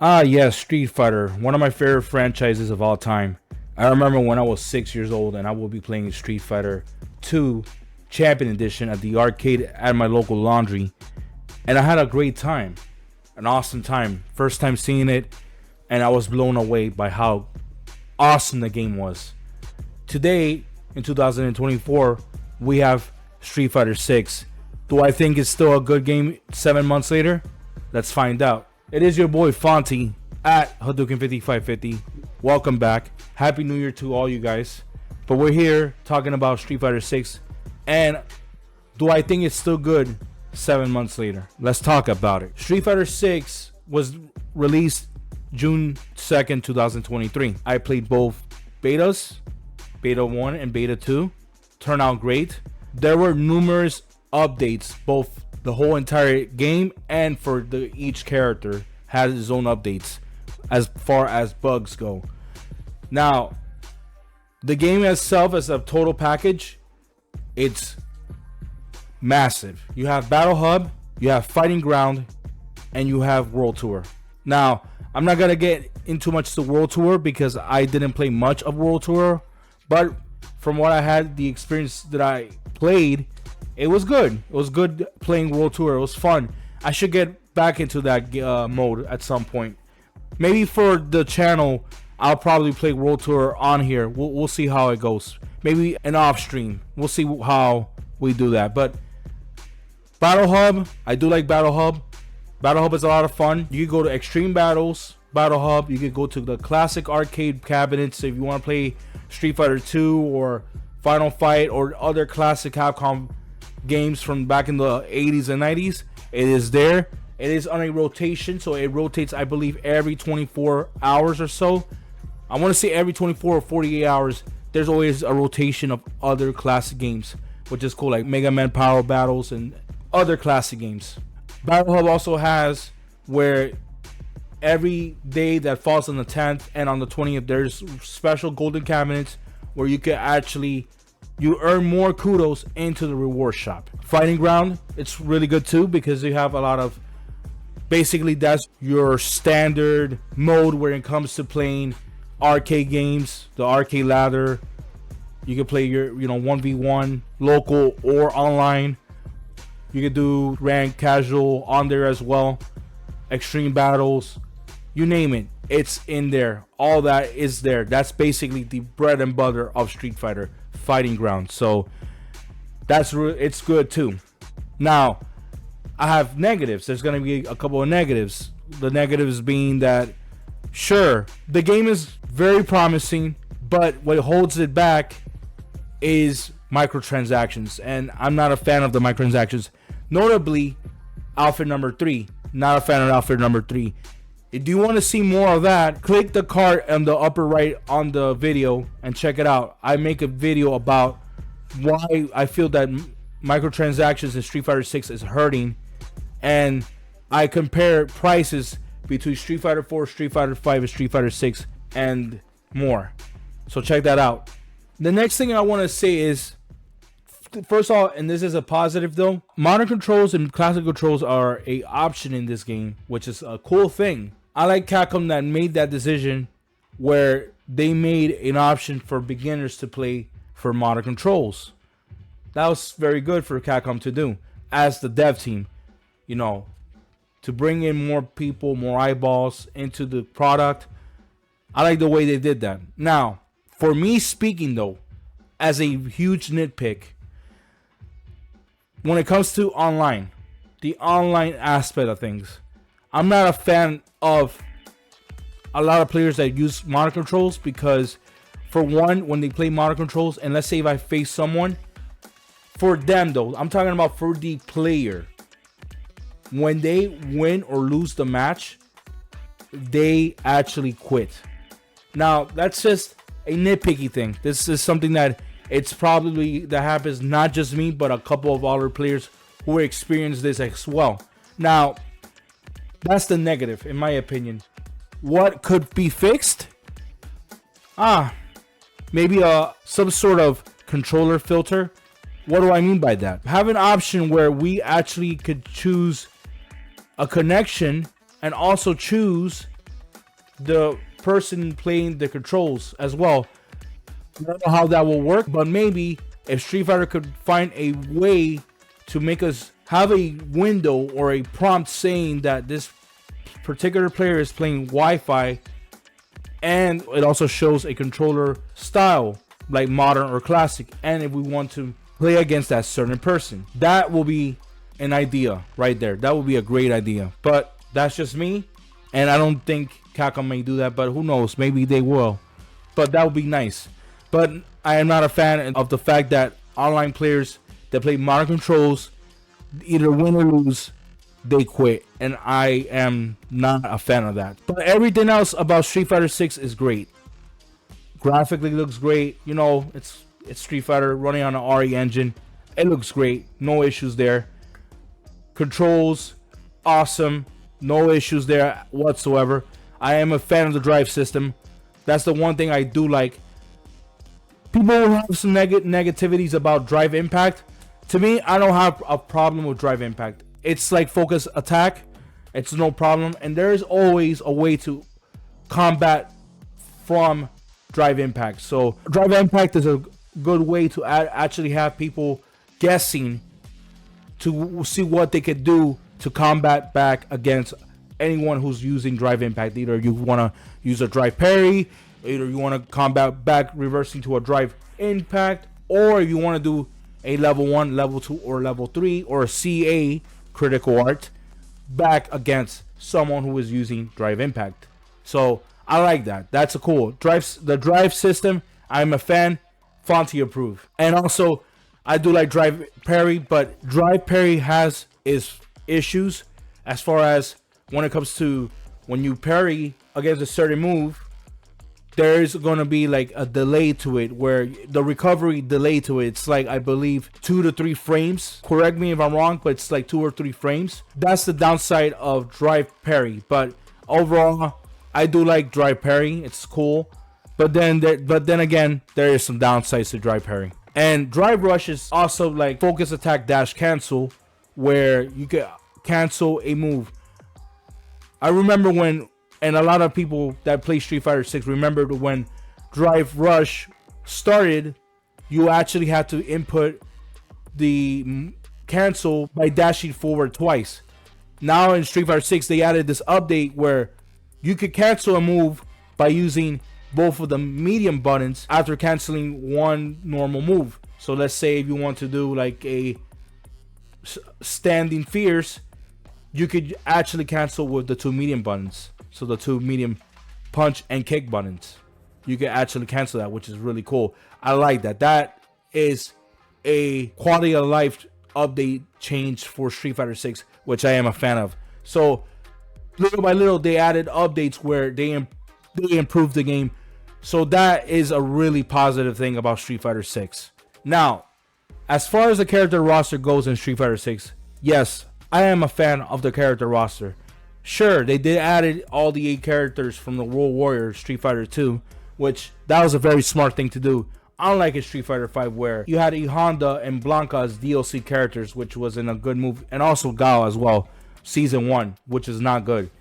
Ah, yes, Street Fighter, one of my favorite franchises of all time. I remember when I was 6 years old and I would be playing Street Fighter 2 Champion Edition at the arcade at my local laundry, and I had a great time, an awesome time. First time seeing it, and I was blown away by how awesome the game was. Today, in 2024, we have Street Fighter 6. Do I think it's still a good game 7 months later? Let's find out. It is your boy Fonti at Hadouken5550. Welcome back. Happy New Year to all you guys. But we're here talking about Street Fighter 6. And do I think it's still good 7 months later? Let's talk about it. Street Fighter 6 was released June 2nd, 2023. I played both betas, Beta 1 and Beta 2. Turned out great. There were numerous updates, both the whole entire game and for each character has its own updates as far as bugs go. Now, the game itself as a total package, it's massive. You have Battle Hub, you have Fighting Ground, and you have World Tour. Now, I'm not gonna get into much the World Tour because I didn't play much of World Tour, but from what I had, the experience that I played, it was good. It was good playing World Tour. It was fun. I should get back into that mode at some point. Maybe for the channel, I'll probably play World Tour on here. We'll see how it goes. Maybe an off stream. We'll see how we do that. But Battle Hub, I do like Battle Hub. Battle Hub is a lot of fun. You can go to Extreme Battles, Battle Hub. You can go to the classic arcade cabinets if you want to play Street Fighter 2 or Final Fight or other classic Capcom games from back in the 80s and 90s. It is there. It is on a rotation, so it rotates, I believe, every 24 hours or so. I want to say every 24 or 48 hours. There's always a rotation of other classic games, which is cool, like Mega Man Power Battles and other classic games. Battle Hub also has where every day that falls on the 10th and on the 20th, there's special golden cabinets where you can actually you earn more kudos into the reward shop. Fighting Ground, it's really good too because you have a lot of, basically that's your standard mode when it comes to playing arcade games, the arcade ladder. You can play your 1v1 local or online. You can do ranked casual on there as well. Extreme battles, you name it, it's in there. All that is there. That's basically the bread and butter of Street Fighter. Fighting Ground. So it's good too. Now I have negatives. There's gonna be a couple of negatives. The negatives being that sure, the game is very promising, but what holds it back is microtransactions, and I'm not a fan of the microtransactions. Notably, outfit number 3. Not a fan of outfit number 3. If you want to see more of that, click the card on the upper right on the video and check it out. I make a video about why I feel that microtransactions in Street Fighter 6 is hurting, and I compare prices between Street Fighter 4, Street Fighter 5, and Street Fighter 6 and more. So check that out. The next thing I want to say is, first of all, and this is a positive though, modern controls and classic controls are a option in this game, which is a cool thing. I like Capcom that made that decision where they made an option for beginners to play for modern controls. That was very good for Capcom to do as the dev team, to bring in more people, more eyeballs into the product. I like the way they did that. Now, for me speaking though, as a huge nitpick, when it comes to online, the online aspect of things, I'm not a fan of a lot of players that use modern controls because, for one, when they play modern controls, and let's say if I face someone, for them though, I'm talking about for the player, when they win or lose the match, they actually quit. Now, that's just a nitpicky thing. This is something that that happens not just me, but a couple of other players who experience this as well. Now, that's the negative, in my opinion. What could be fixed? Maybe some sort of controller filter. What do I mean by that? Have an option where we actually could choose a connection and also choose the person playing the controls as well. I don't know how that will work, but maybe if Street Fighter could find a way to make us have a window or a prompt saying that this particular player is playing Wi-Fi, and it also shows a controller style like modern or classic, and if we want to play against that certain person, that will be an idea right there. That would be a great idea, but that's just me, and I don't think Capcom may do that, but who knows, maybe they will. But that would be nice. But I am not a fan of the fact that online players that play modern controls, either win or lose, they quit, and I am not a fan of that. But everything else about Street Fighter 6 is great. Graphically looks great. You know, it's Street Fighter running on an RE engine. It looks great. No issues there. Controls, awesome. No issues there whatsoever. I am a fan of the drive system. That's the one thing I do like. People will have some negativities about drive impact. To me, I don't have a problem with drive impact. It's like focus attack. It's no problem. And there is always a way to combat from drive impact. So drive impact is a good way to actually have people guessing to see what they could do to combat back against anyone who's using drive impact. Either you want to use a drive parry, either you want to combat back reversing to a drive impact, or you want to do a level 1, level 2, or level 3, or a CA critical art back against someone who is using drive impact. So I like that. That's a cool the drive system. I'm a fan. Fonti approved. And also I do like drive parry, but drive parry has its issues as far as when it comes to when you parry against a certain move, there's going to be like a delay to it, where the recovery delay to it, it's like, I believe 2 to 3 frames. Correct me if I'm wrong, but it's like 2 or 3 frames. That's the downside of drive parry. But overall, I do like drive parry. It's cool. But then again, there is some downsides to drive parry. And drive rush is also like focus attack dash cancel, where you can cancel a move. I remember when, and a lot of people that play Street Fighter 6 remembered when drive rush started, you actually had to input the cancel by dashing forward twice. Now in Street Fighter 6, they added this update where you could cancel a move by using both of the medium buttons after canceling one normal move. So let's say if you want to do like a standing fierce, you could actually cancel with the 2 medium buttons. So the 2 medium punch and kick buttons, you can actually cancel that, which is really cool. I like that. That is a quality of life update change for Street Fighter 6, which I am a fan of. So little by little, they added updates where they improved the game. So that is a really positive thing about Street Fighter 6. Now, as far as the character roster goes in Street Fighter 6, yes, I am a fan of the character roster. Sure, they did added all the 8 characters from the World Warrior Street Fighter 2, which that was a very smart thing to do. Unlike in Street Fighter 5, where you had E Honda and Blanca as DLC characters, which was in a good move, and also Gao as well, Season 1, which is not good.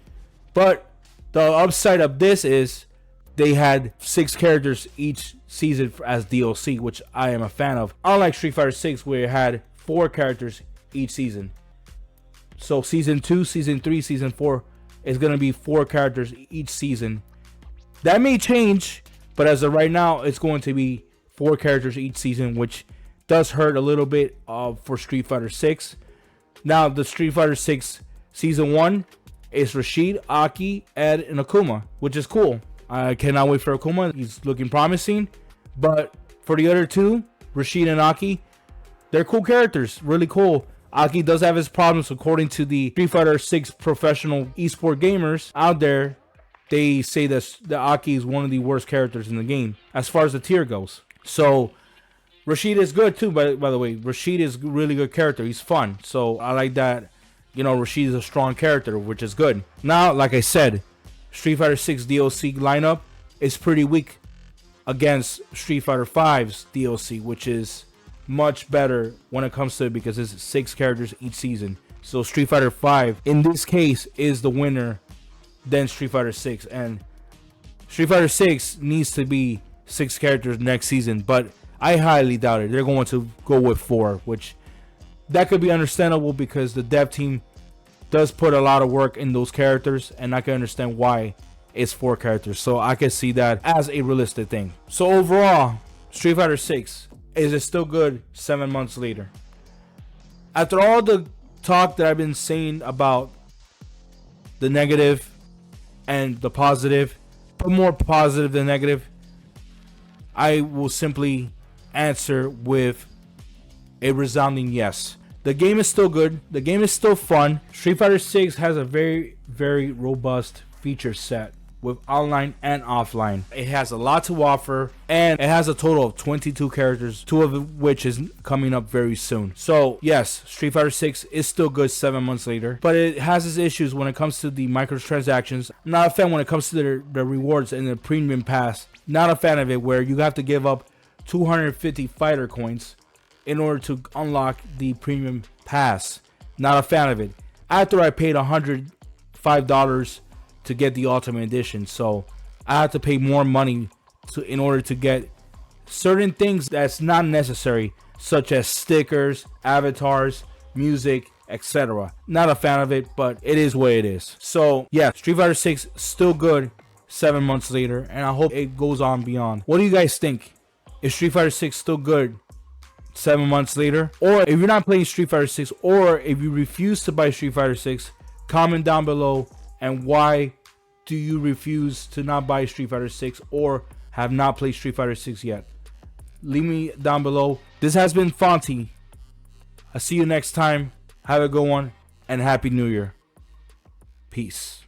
But the upside of this is they had 6 characters each season as DLC, which I am a fan of. Unlike Street Fighter 6, where it had 4 characters each season. So Season 2, Season 3, Season 4 is going to be 4 characters each season. That may change, but as of right now, it's going to be 4 characters each season, which does hurt a little bit for Street Fighter 6. Now, the Street Fighter 6 Season 1 is Rashid, Aki, Ed, and Akuma, which is cool. I cannot wait for Akuma. He's looking promising. But for the other 2, Rashid and Aki, they're cool characters. Really cool. Aki does have his problems, according to the Street Fighter 6 professional esport gamers out there. They say that Aki is one of the worst characters in the game as far as the tier goes. So Rashid is good too, by the way. Rashid is a really good character. He's fun. So I like that. You know, Rashid is a strong character, which is good. Now, like I said, Street Fighter 6 DLC lineup is pretty weak against Street Fighter 5's DLC, which is much better when it comes to it because it's 6 characters each season. So Street Fighter 5 in this case is the winner than Street Fighter 6, and Street Fighter 6 needs to be 6 characters next season, but I highly doubt it. They're going to go with 4, which that could be understandable because the dev team does put a lot of work in those characters, and I can understand why it's 4 characters. So I can see that as a realistic thing. So overall, Street Fighter 6, is it still good 7 months later? After all the talk that I've been saying about the negative and the positive, but more positive than negative, I will simply answer with a resounding yes. The game is still good. The game is still fun. Street Fighter 6 has a very, very robust feature set with online and offline. It has a lot to offer, and it has a total of 22 characters, 2 of which is coming up very soon. So yes, Street Fighter 6 is still good 7 months later, but it has its issues when it comes to the microtransactions. I'm not a fan when it comes to the rewards and the premium pass. Not a fan of it, where you have to give up 250 fighter coins in order to unlock the premium pass. Not a fan of it. After I paid $105 to get the Ultimate Edition, so I have to pay more money in order to get certain things that's not necessary, such as stickers, avatars, music, etc. Not a fan of it, but it is what it is. So yeah, Street Fighter 6 still good 7 months later, and I hope it goes on beyond. What do you guys think? Is Street Fighter 6 still good 7 months later? Or if you're not playing Street Fighter 6, or if you refuse to buy Street Fighter 6, comment down below. And why do you refuse to not buy Street Fighter 6 or have not played Street Fighter 6 yet? Leave me down below. This has been Fonti. I'll see you next time. Have a good one, and Happy New Year. Peace.